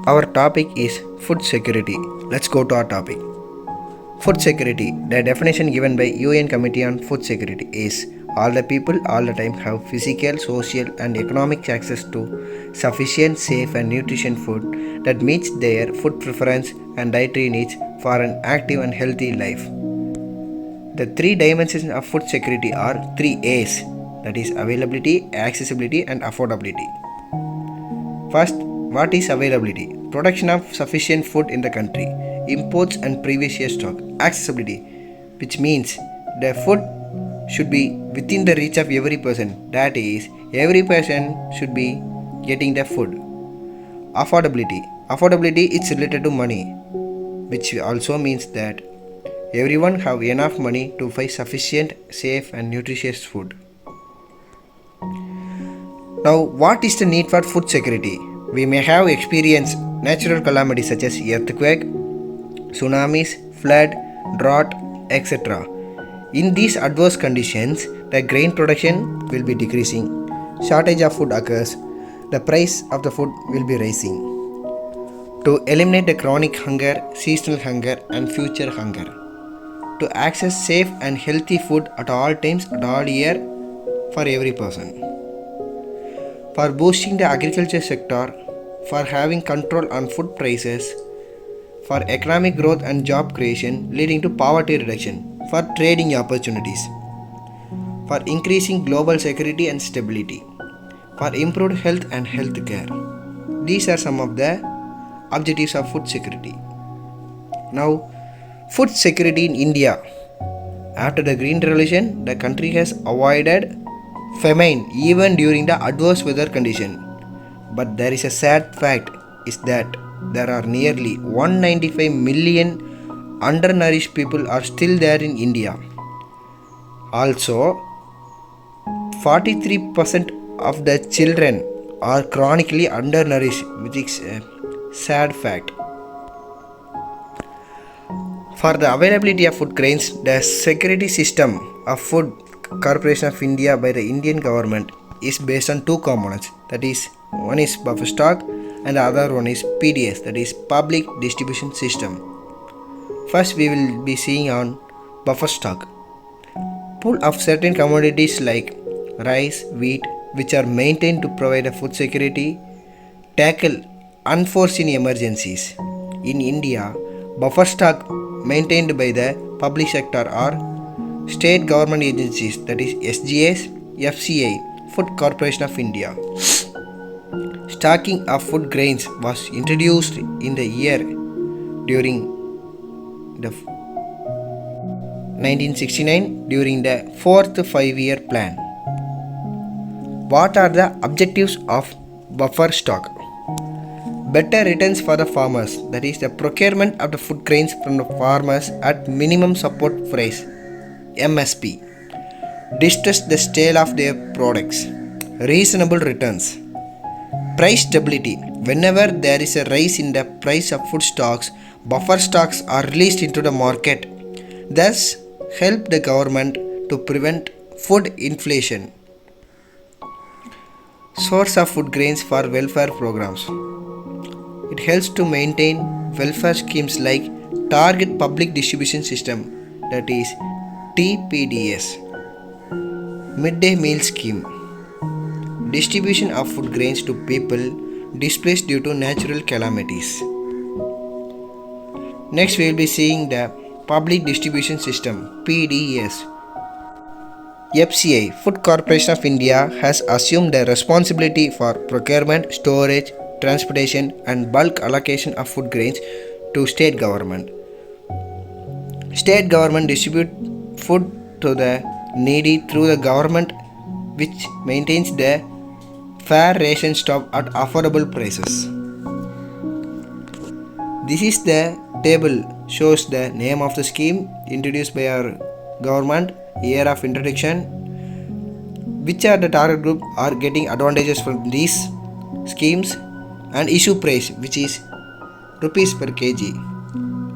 Our topic is food security. Let's go to our topic. Food security. The definition given by UN Committee on Food Security is all the people all the time have physical, social and economic access to sufficient, safe and nutritious food that meets their food preference and dietary needs for an active and healthy life. The three dimensions of food security are three A's, that is availability, accessibility and affordability. First, what is availability? Production of sufficient food in the country, imports and previous year stock. Accessibility, which means the food should be within the reach of every person, that is, every person should be getting the food. Affordability is related to money, which also means that everyone have enough money to buy sufficient, safe and nutritious food. Now, what is the need for food security? We may have experienced natural calamities such as earthquake, tsunamis, flood, drought, etc. In these adverse conditions, the grain production will be decreasing, shortage of food occurs, the price of the food will be rising. To eliminate the chronic hunger, seasonal hunger and future hunger, to access safe and healthy food at all times, at all year for every person. For boosting the agriculture sector, for having control on food prices, for economic growth and job creation leading to poverty reduction, for trading opportunities, for increasing global security and stability, for improved health and health care. These are some of the objectives of food security. Now, food security in India. After the Green Revolution, the country has avoided famine even during the adverse weather condition. But there is a sad fact is that there are nearly 195 million undernourished people are still there in India. Also, 43% of the children are chronically undernourished, which is a sad fact. For the availability of food grains, the security system of Food Corporation of India by the Indian government is based on two components, that is, one is buffer stock and the other one is PDS, that is Public Distribution System. First we will be seeing on buffer stock. Pool of certain commodities like rice, wheat, which are maintained to provide a food security, tackle unforeseen emergencies. In India, buffer stock maintained by the public sector are state government agencies, that is SGS, FCI, Food Corporation of India. Stocking of food grains was introduced in the year during the 1969 during the 4th 5-year plan. What are the objectives of buffer stock? Better returns for the farmers, that is the procurement of the food grains from the farmers at minimum support price MSP. Distress the sale of their products. Reasonable returns. Price stability. Whenever there is a rise in the price of food stocks, buffer stocks are released into the market. Thus, help the government to prevent food inflation. Source of food grains for welfare programs. It helps to maintain welfare schemes like Target Public Distribution System, that is TPDS. Midday Meal Scheme. Distribution of food grains to people displaced due to natural calamities. Next we will be seeing the Public Distribution System, PDS. FCI, Food Corporation of India, has assumed the responsibility for procurement, storage, transportation and bulk allocation of food grains to state government. State government distribute food to the needy through the government, which maintains the fair ration stock at affordable prices. This is the table shows the name of the scheme introduced by our government, year of introduction, which are the target group are getting advantages from these schemes, and issue price, which is rupees per kg.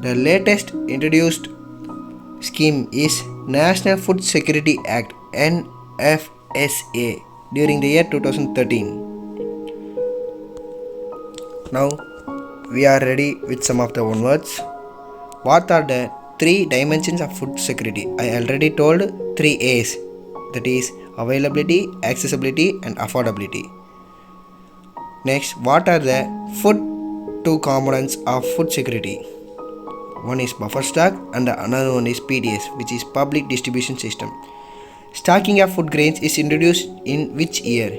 The latest introduced scheme is National Food Security Act NFSA during the year 2013. Now, we are ready with some of the one words. What are the three dimensions of food security? I already told three A's, that is availability, accessibility and affordability. Next, what are the food two components of food security? One is buffer stock and the another one is PDS, which is public distribution system. Stocking of food grains is introduced in which year?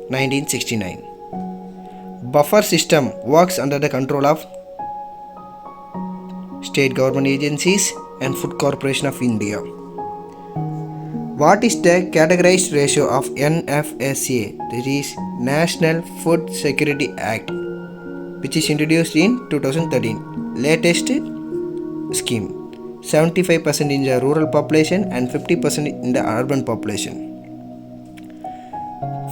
1969. Buffer system works under the control of state government agencies and Food Corporation of India. What is the categorized ratio of NFSA, that is National Food Security Act, which is introduced in 2013, latest scheme? 75% in the rural population and 50% in the urban population.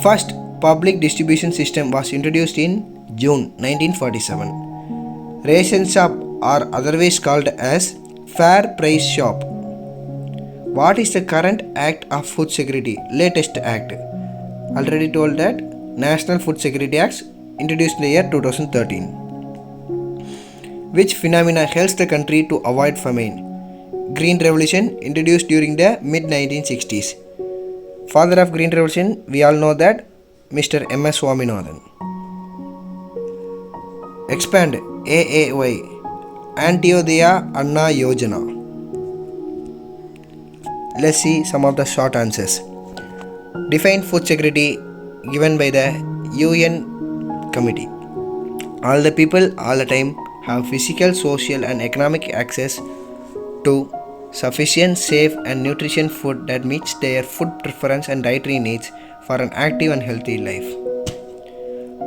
First public distribution system was introduced in June 1947. Ration shop are otherwise called as fair price shop. What is the current act of food security? Latest act. Already told that National Food Security Act introduced in the year 2013. Which phenomena helps the country to avoid famine? Green Revolution introduced during the mid-1960s. Father of Green Revolution, we all know that Mr. M.S. Swaminathan. Expand AAY, Antyodaya Anna Yojana. Let's see some of the short answers. Define food security given by the UN Committee. All the people, all the time, have physical, social and economic access to sufficient, safe and nutritious food that meets their food preference and dietary needs for an active and healthy life.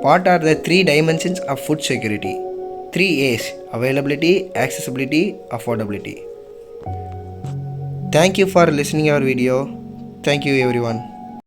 What are the three dimensions of food security? 3 A's: availability, accessibility, affordability. Thank you for listening our video. Thank you everyone.